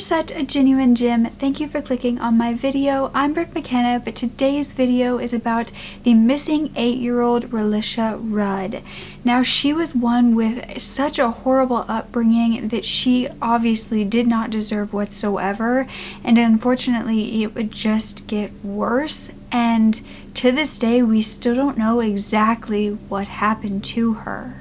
such a genuine gem, thank you for clicking on my video. I'm Brooke Makenna, but today's video is about the missing 8-year-old Relisha Rudd. Now, she was one with such a horrible upbringing that she obviously did not deserve whatsoever, and unfortunately it would just get worse, and to this day we still don't know exactly what happened to her.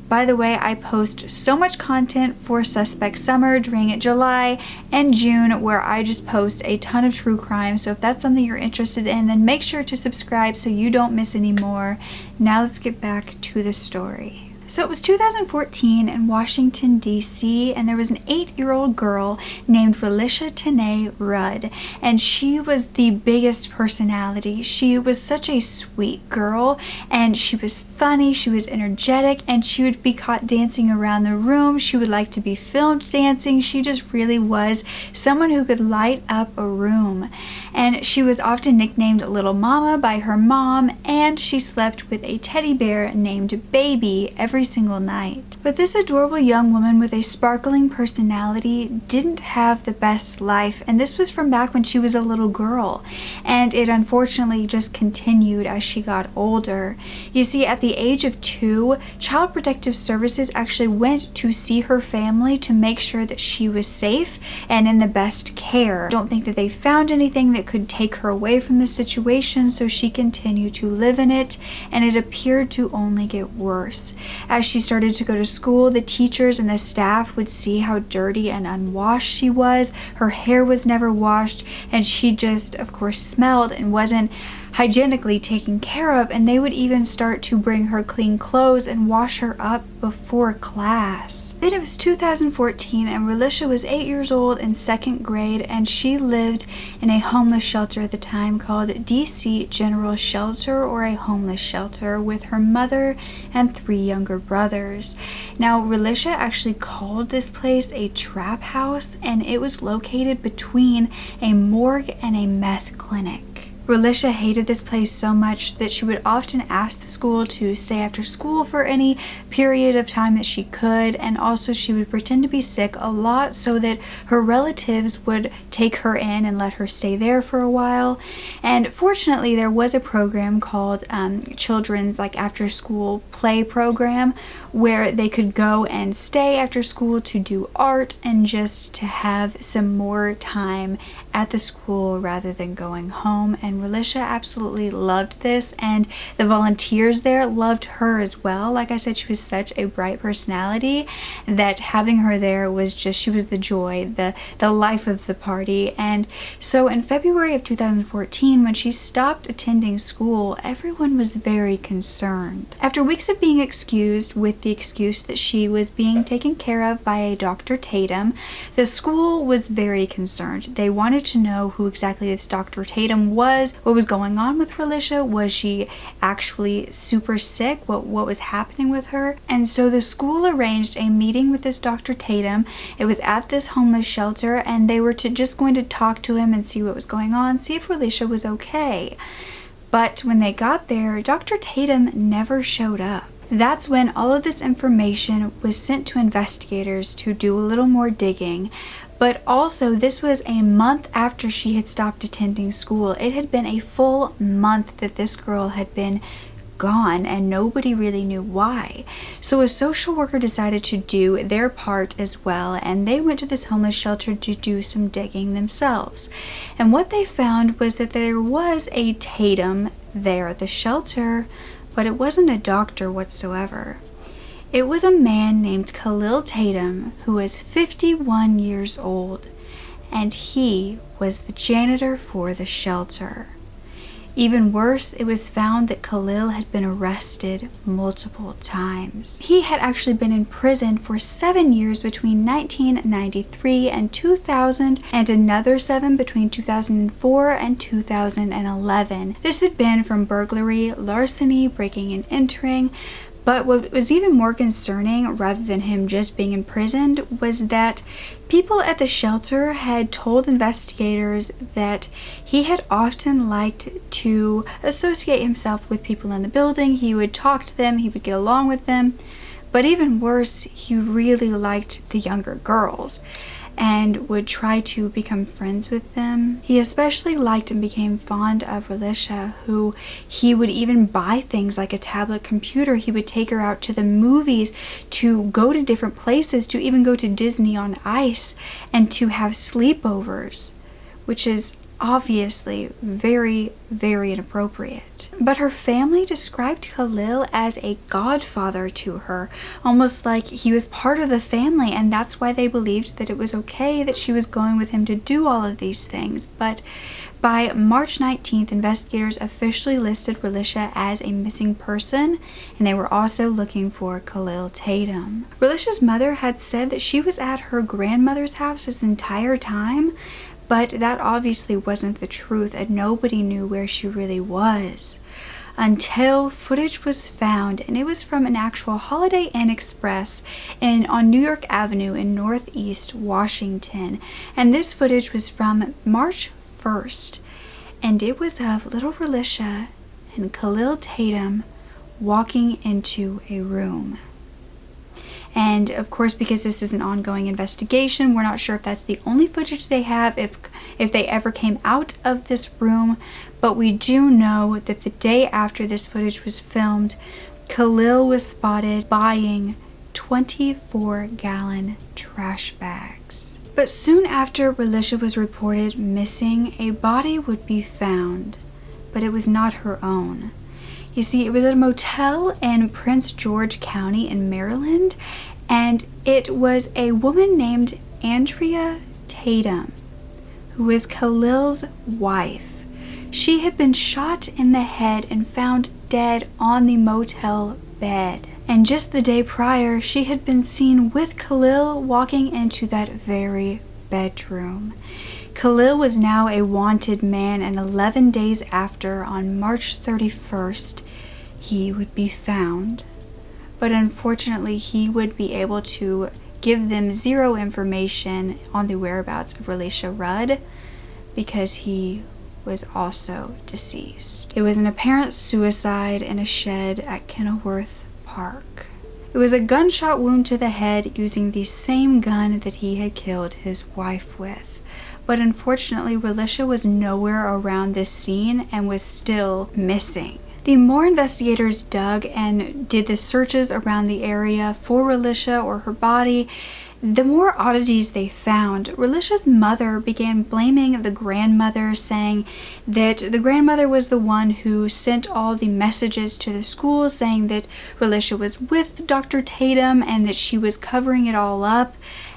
By the way, I post so much content for Suspect Summer during July and June where I just post a ton of true crime. So if that's something you're interested in, then make sure to subscribe so you don't miss any more. Now let's get back to the story. So it was 2014 in Washington D.C. and there was an 8-year-old girl named Relisha Rudd, and she was the biggest personality. She was such a sweet girl, and she was funny, she was energetic, and she would be caught dancing around the room. She would like to be filmed dancing. She just really was someone who could light up a room. And she was often nicknamed Little Mama by her mom, and she slept with a teddy bear named Baby every single night. But this adorable young woman with a sparkling personality didn't have the best life, and this was from back when she was a little girl, and it unfortunately just continued as she got older. You see, at the age of 2, Child Protective Services actually went to see her family to make sure that she was safe and in the best care. I don't think that they found anything that could take her away from the situation, so she continued to live in it, and it appeared to only get worse. As she started to go to school, the teachers and the staff would see how dirty and unwashed she was. Her hair was never washed, and she just, of course, smelled and wasn't hygienically taken care of, and they would even start to bring her clean clothes and wash her up before class. Then it was 2014 and Relisha was 8 years old in 2nd grade, and she lived in a homeless shelter at the time called D.C. General Shelter, or a homeless shelter, with her mother and 3 younger brothers. Now, Relisha actually called this place a trap house, and it was located between a morgue and a meth clinic. Relisha hated this place so much that she would often ask the school to stay after school for any period of time that she could, and also she would pretend to be sick a lot so that her relatives would take her in and let her stay there for a while. And fortunately, there was a program called Children's After School Play Program where they could go and stay after school to do art and just to have some more time at the school rather than going home. And Relisha absolutely loved this, and the volunteers there loved her as well. Like I said, she was such a bright personality that having her there was just, she was the joy, the life of the party. And so in February of 2014, when she stopped attending school, everyone was very concerned. After weeks of being excused with the excuse that she was being taken care of by a Dr. Tatum, the school was very concerned. They wanted to know who exactly this Dr. Tatum was, what was going on with Relisha, was she actually super sick, what was happening with her. And so the school arranged a meeting with this Dr. Tatum. It was at this homeless shelter, and they were just going to talk to him and see what was going on, see if Relisha was okay. But when they got there, Dr. Tatum never showed up. That's when all of this information was sent to investigators to do a little more digging. But also, this was a month after she had stopped attending school. It had been a full month that this girl had been gone, and nobody really knew why. So a social worker decided to do their part as well, and they went to this homeless shelter to do some digging themselves. And what they found was that there was a Tatum there at the shelter, but it wasn't a doctor whatsoever. It was a man named Tatum who was 51 years old, and he was the janitor for the shelter. Even worse, it was found that Khalil had been arrested multiple times. He had actually been in prison for 7 years between 1993 and 2000, and another 7 between 2004 and 2011. This had been from burglary, larceny, breaking and entering. But what was even more concerning, rather than him just being imprisoned, was that people at the shelter had told investigators that he had often liked to associate himself with people in the building. He would talk to them, he would get along with them, but even worse, he really liked the younger girls. and would try to become friends with them. He especially liked and became fond of Relisha, who he would even buy things like a tablet computer. He would take her out to the movies, to go to different places, to even go to Disney on Ice, and to have sleepovers, which is obviously very, very inappropriate. But her family described Khalil as a godfather to her, almost like he was part of the family, and that's why they believed that it was okay that she was going with him to do all of these things. But by March 19th, investigators officially listed Relisha as a missing person, and they were also looking for Khalil Tatum. Relisha's mother had said that she was at her grandmother's house this entire time, but that obviously wasn't the truth, and nobody knew where she really was until footage was found, and it was from an actual Holiday Inn Express on New York Avenue in Northeast Washington. And this footage was from March 1st, and it was of little Relisha and Khalil Tatum walking into a room. And of course, because this is an ongoing investigation, we're not sure if that's the only footage they have, if they ever came out of this room. But we do know that the day after this footage was filmed, Khalil was spotted buying 24-gallon trash bags. But soon after Relisha was reported missing, a body would be found, but it was not her own. You see, it was at a motel in Prince George County in Maryland, and it was a woman named Andrea Tatum, who is Khalil's wife. She had been shot in the head and found dead on the motel bed. And just the day prior, she had been seen with Khalil walking into that very bedroom. Khalil was now a wanted man, and 11 days after, on March 31st, he would be found. But unfortunately, he would be able to give them zero information on the whereabouts of Relisha Rudd because he was also deceased. It was an apparent suicide in a shed at Kenilworth Park. It was a gunshot wound to the head using the same gun that he had killed his wife with. But unfortunately, Relisha was nowhere around this scene and was still missing. The more investigators dug and did the searches around the area for Relisha or her body, the more oddities they found. Relisha's mother began blaming the grandmother, saying that the grandmother was the one who sent all the messages to the school saying that Relisha was with Dr. Tatum and that she was covering it all up,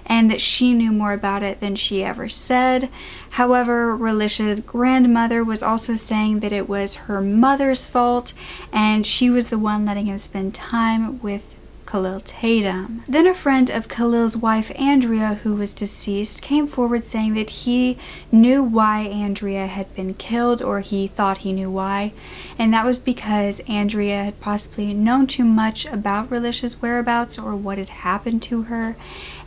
and that she knew more about it than she ever said. However, Relisha's grandmother was also saying that it was her mother's fault, and she was the one letting him spend time with Khalil Tatum. Then a friend of Khalil's wife, Andrea, who was deceased, came forward saying that he knew why Andrea had been killed, or he thought he knew why, and that was because Andrea had possibly known too much about Relisha's whereabouts or what had happened to her,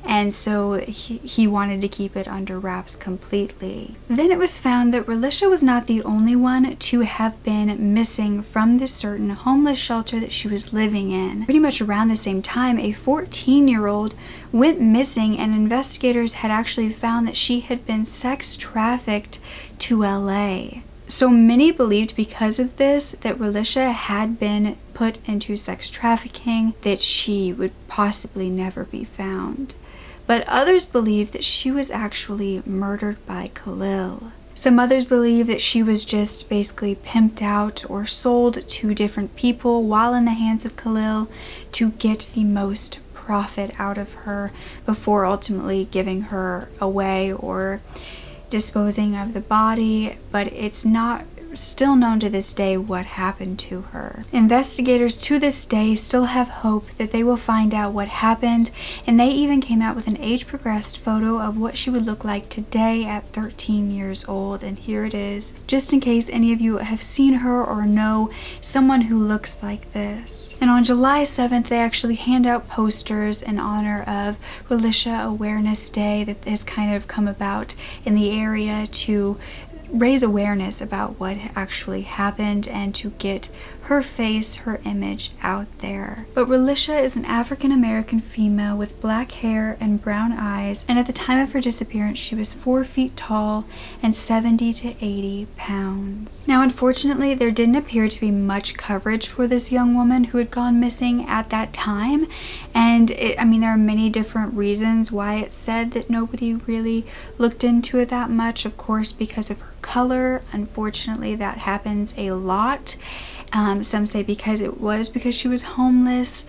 and so he wanted to keep it under wraps completely. Then it was found that Relisha was not the only one to have been missing from this certain homeless shelter that she was living in. Pretty much around the same time, a 14-year-old went missing, and investigators had actually found that she had been sex trafficked to LA. So many believed because of this that Relisha had been put into sex trafficking, that she would possibly never be found. But others believed that she was actually murdered by Khalil. Some others believe that she was just basically pimped out or sold to different people while in the hands of Khalil to get the most profit out of her before ultimately giving her away or disposing of the body, but it's not still known to this day what happened to her. Investigators to this day still have hope that they will find out what happened, and they even came out with an age-progressed photo of what she would look like today at 13 years old, and here it is, just in case any of you have seen her or know someone who looks like this. And on July 7th, they actually hand out posters in honor of Relisha Awareness Day that has kind of come about in the area to raise awareness about what actually happened and to get her face, her image out there. But Relisha is an African American female with black hair and brown eyes, and at the time of her disappearance she was 4 feet tall and 70 to 80 pounds. Now unfortunately there didn't appear to be much coverage for this young woman who had gone missing at that time, and there are many different reasons why it's said that nobody really looked into it that much. Of course, because of her color. Unfortunately, that happens a lot. Some say because she was homeless.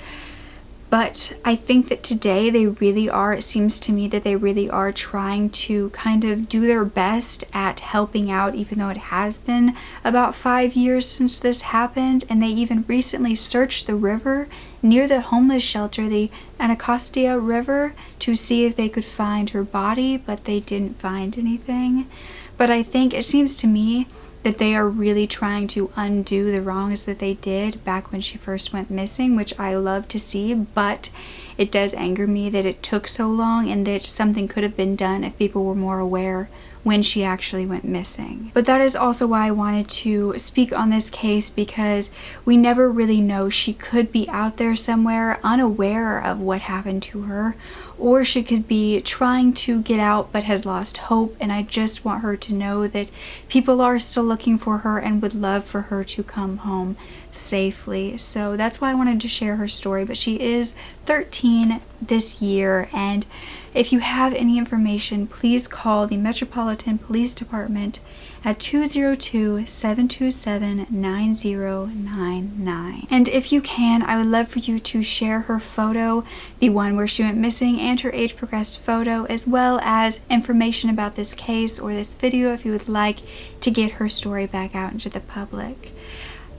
But I think that today it seems to me that they really are trying to kind of do their best at helping out, even though it has been about 5 years since this happened. And they even recently searched the river near the homeless shelter, the Anacostia River, to see if they could find her body, but they didn't find anything. But I think it seems to me that they are really trying to undo the wrongs that they did back when she first went missing, which I love to see, but it does anger me that it took so long and that something could have been done if people were more aware when she actually went missing. But that is also why I wanted to speak on this case, because we never really know. She could be out there somewhere unaware of what happened to her, or she could be trying to get out but has lost hope, and I just want her to know that people are still looking for her and would love for her to come home safely. So that's why I wanted to share her story. But she is 13 this year, and if you have any information, please call the Metropolitan Police Department at 202-727-9099. And if you can, I would love for you to share her photo, the one where she went missing, and her age progressed photo, as well as information about this case or this video if you would like to get her story back out into the public.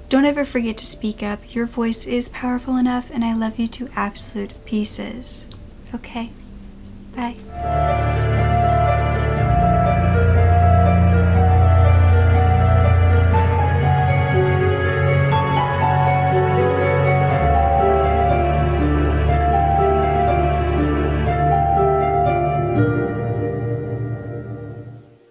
Don't ever forget to speak up. Your voice is powerful enough, and I love you to absolute pieces. Okay? Bye.